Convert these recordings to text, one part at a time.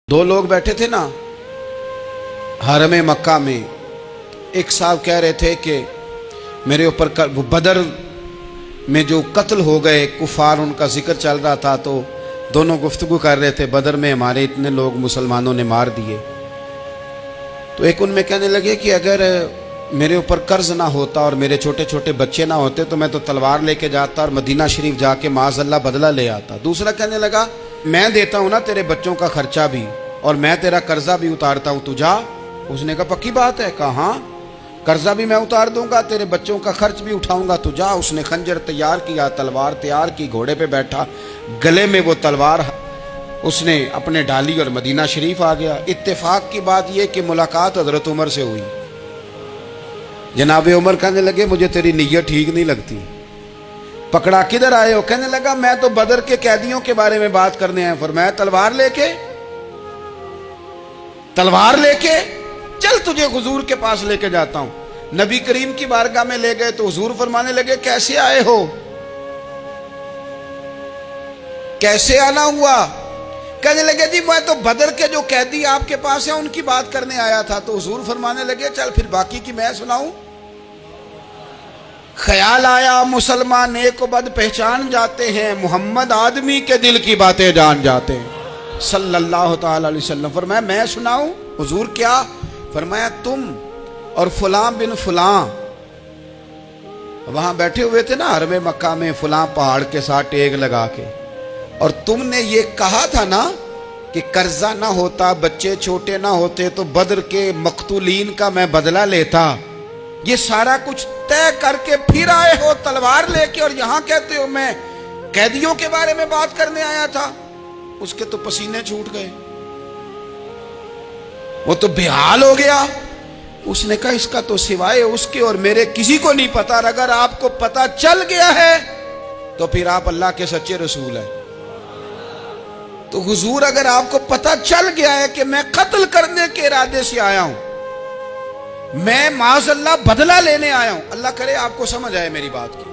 دو لوگ بیٹھے تھے نا حرم مکہ میں. ایک صاحب کہہ رہے تھے کہ میرے اوپر بدر میں جو قتل ہو گئے کفار ان کا ذکر چل رہا تھا، تو دونوں گفتگو کر رہے تھے بدر میں ہمارے اتنے لوگ مسلمانوں نے مار دیے. تو ایک ان میں کہنے لگے کہ اگر میرے اوپر قرض نہ ہوتا اور میرے چھوٹے چھوٹے بچے نہ ہوتے تو میں تو تلوار لے کے جاتا اور مدینہ شریف جا کے معاذ اللہ بدلہ لے آتا. دوسرا کہنے لگا میں دیتا ہوں نا تیرے بچوں کا خرچہ بھی اور میں تیرا قرضہ بھی اتارتا ہوں، تو جا. اس نے کہا پکی بات ہے؟ کہا ہاں، قرضہ بھی میں اتار دوں گا، تیرے بچوں کا خرچ بھی اٹھاؤں گا، تو جا. اس نے خنجر تیار کیا، تلوار تیار کی، گھوڑے پہ بیٹھا، گلے میں وہ تلوار اس نے اپنے ڈالی اور مدینہ شریف آ گیا. اتفاق کی بات یہ کہ ملاقات حضرت عمر سے ہوئی. جناب عمر کہنے لگے مجھے تیری نیت ٹھیک نہیں لگتی. پکڑا کدھر آئے ہو؟ کہنے لگا میں تو بدر کے قیدیوں کے بارے میں بات کرنے آیا. فرمایا تلوار لے کے چل تجھے حضور کے پاس لے کے جاتا ہوں. نبی کریم کی بارگاہ میں لے گئے تو حضور فرمانے لگے کیسے آئے ہو؟ کیسے آنا ہوا؟ کہنے لگے جی میں تو بدر کے جو قیدی آپ کے پاس ہیں ان کی بات کرنے آیا تھا. تو حضور فرمانے لگے چل پھر باقی کی میں سناؤں. خیال آیا مسلمان نیک و بد پہچان جاتے ہیں، محمد آدمی کے دل کی باتیں جان جاتے ہیں صلی اللہ تعالی علیہ وسلم. فرمایا میں سناؤں؟ حضور کیا؟ فرمایا تم اور فلاں بن فلاں وہاں بیٹھے ہوئے تھے نا حرم مکہ میں فلاں پہاڑ کے ساتھ ٹیک لگا کے، اور تم نے یہ کہا تھا نا کہ قرضہ نہ ہوتا، بچے چھوٹے نہ ہوتے تو بدر کے مقتولین کا میں بدلہ لیتا. یہ سارا کچھ طے کر کے پھر آئے ہو تلوار لے کے، اور یہاں کہتے ہو میں قیدیوں کے بارے میں بات کرنے آیا تھا. اس کے تو پسینے چھوٹ گئے، وہ تو بے حال ہو گیا. اس نے کہا اس کا تو سوائے اس کے اور میرے کسی کو نہیں پتا، اور اگر آپ کو پتا چل گیا ہے تو پھر آپ اللہ کے سچے رسول ہیں. تو حضور اگر آپ کو پتا چل گیا ہے کہ میں قتل کرنے کے ارادے سے آیا ہوں، میں معاذ اللہ بدلہ لینے آیا ہوں، اللہ کرے آپ کو سمجھ آئے میری بات کی.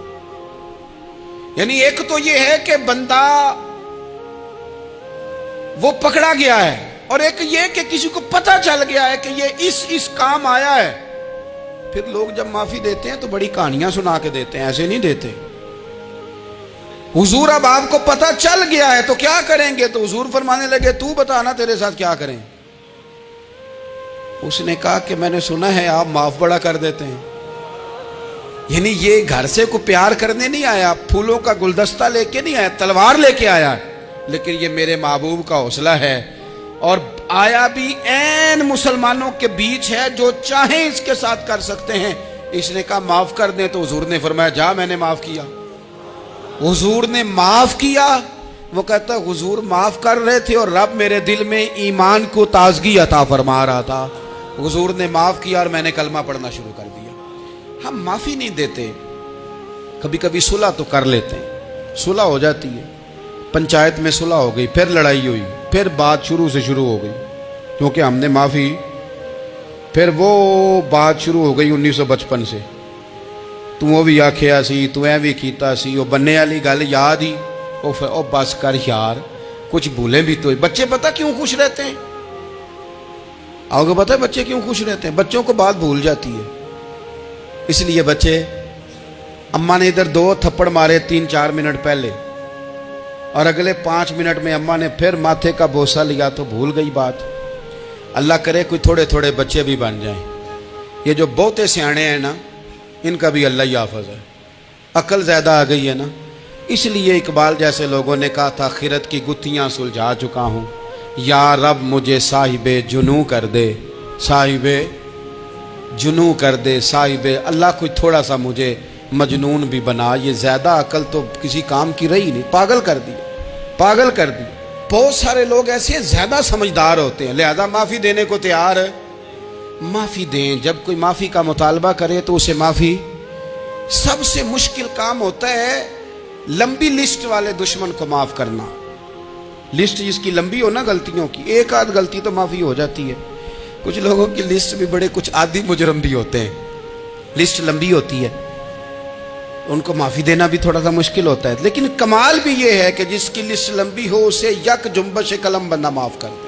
یعنی ایک تو یہ ہے کہ بندہ وہ پکڑا گیا ہے، اور ایک یہ کہ کسی کو پتا چل گیا ہے کہ یہ اس کام آیا ہے. پھر لوگ جب معافی دیتے ہیں تو بڑی کہانیاں سنا کے دیتے ہیں، ایسے نہیں دیتے. حضور اب آپ کو پتا چل گیا ہے تو کیا کریں گے؟ تو حضور فرمانے لگے تو بتانا تیرے ساتھ کیا کریں. اس نے کہا کہ میں نے سنا ہے آپ معاف بڑا کر دیتے ہیں. یعنی یہ گھر سے کو پیار کرنے نہیں آیا، پھولوں کا گلدستہ لے کے نہیں آیا، تلوار لے کے آیا، لیکن یہ میرے محبوب کا حوصلہ ہے. اور آیا بھی عین مسلمانوں کے بیچ ہے، جو چاہیں اس کے ساتھ کر سکتے ہیں. اس نے کہا معاف کر دیں، تو حضور نے فرمایا جا میں نے معاف کیا. حضور نے معاف کیا. وہ کہتا حضور معاف کر رہے تھے اور رب میرے دل میں ایمان کو تازگی عطا فرما رہا تھا. حضور نے معاف کیا اور میں نے کلمہ پڑھنا شروع کر دیا. ہم معافی نہیں دیتے، کبھی کبھی صلح تو کر لیتے ہیں، صلح ہو جاتی ہے. پنچایت میں صلح ہو گئی، پھر لڑائی ہوئی، پھر بات شروع سے شروع ہو گئی کیونکہ ہم نے معافی، پھر وہ بات شروع ہو گئی 1955 سے. تو وہ بھی آکھیا سی، تو اے بھی کیتا سی، وہ بننے والی گل یاد ہی او بس کر یار، کچھ بھولیں بھی تو. بچے پتہ کیوں خوش رہتے ہیں؟ آپ کو پتہ ہے بچے کیوں خوش رہتے ہیں؟ بچوں کو بات بھول جاتی ہے. اس لیے بچے، اماں نے ادھر 2 تھپڑ مارے 3-4 منٹ پہلے، اور اگلے 5 منٹ میں اماں نے پھر ماتھے کا بوسہ لیا تو بھول گئی بات. اللہ کرے کوئی تھوڑے تھوڑے بچے بھی بن جائیں. یہ جو بہتے سیانے ہیں نا، ان کا بھی اللہ ہی حافظ ہے. عقل زیادہ آ گئی ہے نا. اس لیے اقبال جیسے لوگوں نے کہا تھا خرد کی گتھیاں سلجھا چکا ہوں، یا رب مجھے صاحب جنوں کر دے، صاحب جنوں کر دے، صاحب اللہ کوئی تھوڑا سا مجھے مجنون بھی بنا. یہ زیادہ عقل تو کسی کام کی رہی نہیں، پاگل کر دی، پاگل کر دی. بہت سارے لوگ ایسے زیادہ سمجھدار ہوتے ہیں، لہذا معافی دینے کو تیار ہے. معافی دیں. جب کوئی معافی کا مطالبہ کرے تو اسے معافی. سب سے مشکل کام ہوتا ہے لمبی لسٹ والے دشمن کو معاف کرنا. لسٹ جس کی لمبی ہو نا غلطیوں کی، ایک آدھ غلطی تو معافی ہو جاتی ہے. کچھ لوگوں کی لسٹ بھی بڑے، کچھ عادی مجرم بھی ہوتے ہیں، لسٹ لمبی ہوتی ہے، ان کو معافی دینا بھی تھوڑا سا مشکل ہوتا ہے. لیکن کمال بھی یہ ہے کہ جس کی لسٹ لمبی ہو اسے یک جنبش قلم بندہ معاف کر دے.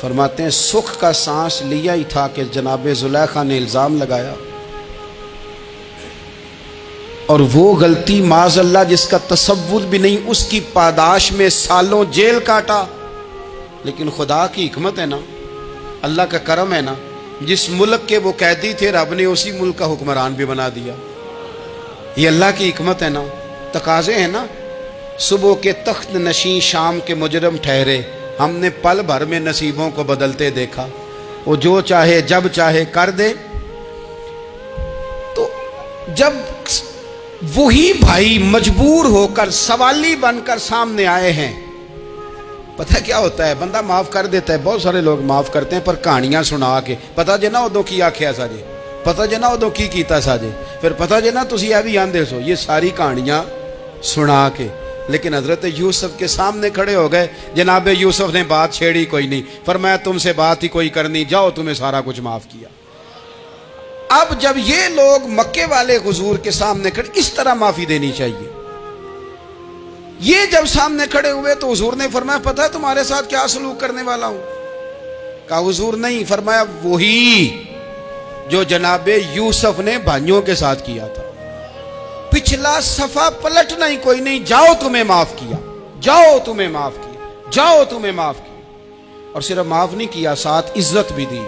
فرماتے ہیں سکھ کا سانس لیا ہی تھا کہ جناب زلیخا نے الزام لگایا، اور وہ غلطی معاذ اللہ جس کا تصور بھی نہیں، اس کی پاداش میں سالوں جیل کاٹا۔ لیکن خدا کی حکمت ہے نا، اللہ کا کرم ہے نا، جس ملک کے وہ قیدی تھے رب نے اسی ملک کا حکمران بھی بنا دیا۔ یہ اللہ کی حکمت ہے نا، تقاضے ہیں نا۔ صبح کے تخت نشین شام کے مجرم ٹھہرے، ہم نے پل بھر میں نصیبوں کو بدلتے دیکھا۔ وہ جو چاہے جب چاہے کر دے۔ تو جب وہی بھائی مجبور ہو کر سوالی بن کر سامنے آئے ہیں، پتہ کیا ہوتا ہے، بندہ معاف کر دیتا ہے، بہت سارے لوگ معاف کرتے ہیں، پر کہانیاں سنا کے پتہ جنا ادو کی آکھیا سا جے، پتہ جنا ادو کی کیتا سا جے، پھر پتہ جنا تسی اے بھی آندے سو، یہ ساری کہانیاں سنا کے۔ لیکن حضرت یوسف کے سامنے کھڑے ہو گئے، جناب یوسف نے بات چھیڑی کوئی نہیں، فرمایا تم سے بات ہی کوئی کرنی، جاؤ تمہیں سارا کچھ معاف کیا۔ اب جب یہ لوگ مکے والے حضور کے سامنے کھڑے، اس طرح معافی دینی چاہیے۔ یہ جب سامنے کھڑے ہوئے تو حضور نے فرمایا پتہ ہے تمہارے ساتھ کیا سلوک کرنے والا ہوں؟ کہا حضور نہیں، فرمایا وہی جو جناب یوسف نے بھائیوں کے ساتھ کیا تھا، پچھلا صفحہ پلٹنا ہی کوئی نہیں، جاؤ تمہیں معاف کیا، جاؤ تمہیں معاف کیا، جاؤ تمہیں معاف کیا۔ اور صرف معاف نہیں کیا، ساتھ عزت بھی دی۔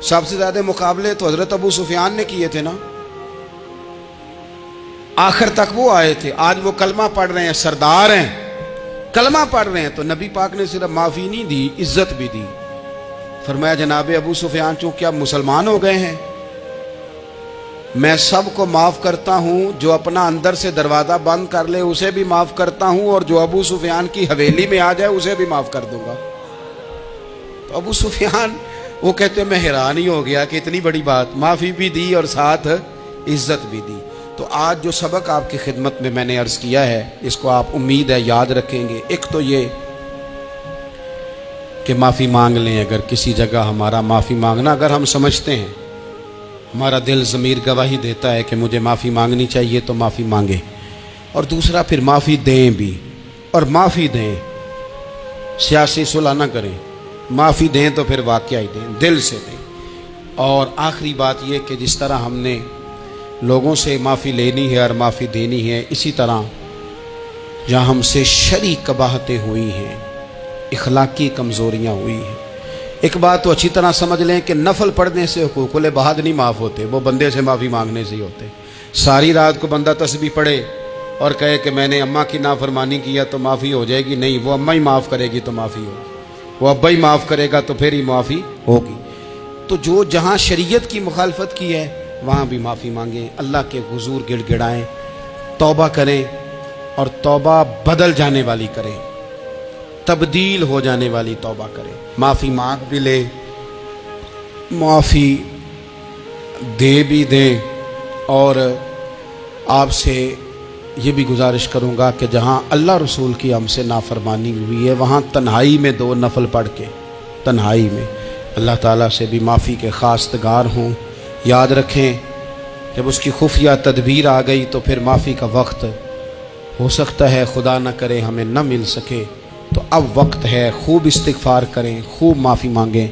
سب سے زیادہ مقابلے تو حضرت ابو سفیان نے کیے تھے نا، آخر تک وہ آئے تھے، آج وہ کلمہ پڑھ رہے ہیں، سردار ہیں، کلمہ پڑھ رہے ہیں، تو نبی پاک نے صرف معافی نہیں دی، عزت بھی دی۔ فرمایا جناب ابو سفیان چونکہ اب مسلمان ہو گئے ہیں، میں سب کو معاف کرتا ہوں، جو اپنا اندر سے دروازہ بند کر لے اسے بھی معاف کرتا ہوں، اور جو ابو سفیان کی حویلی میں آ جائے اسے بھی معاف کر دوں گا۔ تو ابو سفیان وہ کہتے ہیں میں حیران ہی ہو گیا کہ اتنی بڑی بات، معافی بھی دی اور ساتھ عزت بھی دی۔ تو آج جو سبق آپ کی خدمت میں نے عرض کیا ہے، اس کو آپ امید ہے یاد رکھیں گے۔ ایک تو یہ کہ معافی مانگ لیں، اگر کسی جگہ ہمارا معافی مانگنا اگر ہم سمجھتے ہیں، ہمارا دل ضمیر گواہی دیتا ہے کہ مجھے معافی مانگنی چاہیے تو معافی مانگیں۔ اور دوسرا پھر معافی دیں بھی، اور معافی دیں، سیاسی صلح نہ کریں، معافی دیں تو پھر واقعی دیں، دل سے دیں۔ اور آخری بات یہ کہ جس طرح ہم نے لوگوں سے معافی لینی ہے اور معافی دینی ہے، اسی طرح جہاں ہم سے شرعی قباحتیں ہوئی ہیں، اخلاقی کمزوریاں ہوئی ہیں، ایک بات تو اچھی طرح سمجھ لیں کہ نفل پڑھنے سے حقوق العباد نہیں معاف ہوتے، وہ بندے سے معافی مانگنے سے ہی ہوتے۔ ساری رات کو بندہ تسبیح پڑھے اور کہے کہ میں نے اماں کی نافرمانی کیا تو معافی ہو جائے گی، نہیں، وہ اماں ہی معاف کرے گی تو معافی ہوگی، وہ ابا ہی معاف کرے گا تو پھر ہی معافی ہوگی۔ تو جو جہاں شریعت کی مخالفت کی ہے وہاں بھی معافی مانگیں، اللہ کے حضور گڑ گڑائیں، توبہ کریں، اور توبہ بدل جانے والی کریں، تبدیل ہو جانے والی توبہ کریں۔ معافی مانگ بھی لیں، معافی دے بھی دیں، اور آپ سے یہ بھی گزارش کروں گا کہ جہاں اللہ رسول کی ہم سے نافرمانی ہوئی ہے وہاں تنہائی میں 2 نفل پڑھ کے، تنہائی میں اللہ تعالیٰ سے بھی معافی کے خواستگار ہوں۔ یاد رکھیں جب اس کی خفیہ تدبیر آ گئی تو پھر معافی کا وقت ہو سکتا ہے خدا نہ کرے ہمیں نہ مل سکے، تو اب وقت ہے، خوب استغفار کریں، خوب معافی مانگیں۔